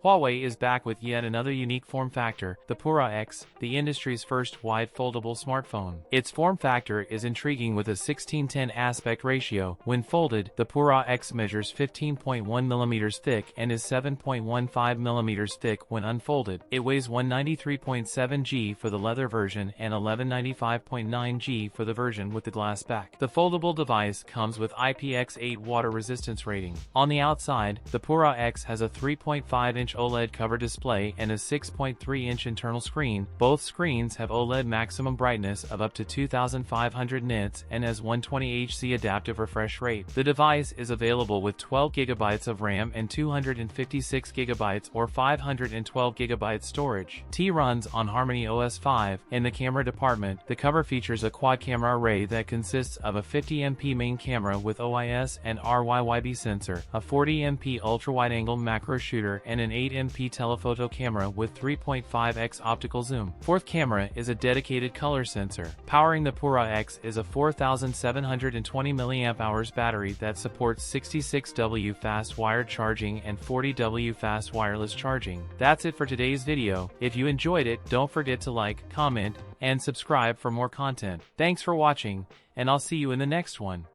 Huawei is back with yet another unique form factor, the Pura X, the industry's first wide foldable smartphone. Its form factor is intriguing with a 16:10 aspect ratio. When folded, the Pura X measures 15.1 mm thick and is 7.15 mm thick when unfolded. It weighs 193.7 g for the leather version and 1195.9 g for the version with the glass back. The foldable device comes with IPX8 water resistance rating. On the outside, the Pura X has a 3.5-inch OLED cover display and a 6.3-inch internal screen. Both screens have OLED maximum brightness of up to 2500 nits and has 120Hz adaptive refresh rate. The device is available with 12 GB of RAM and 256 GB or 512 GB storage. T runs on Harmony OS 5. In the camera department, the cover features a quad camera array that consists of a 50MP main camera with OIS and RYYB sensor, a 40MP ultra-wide-angle macro shooter, and an 8MP telephoto camera with 3.5x optical zoom. Fourth camera is a dedicated color sensor. Powering the Pura X is a 4720 mAh battery that supports 66W fast wired charging and 40W fast wireless charging. That's it for today's video. If you enjoyed it, don't forget to like, comment, and subscribe for more content. Thanks for watching, and I'll see you in the next one.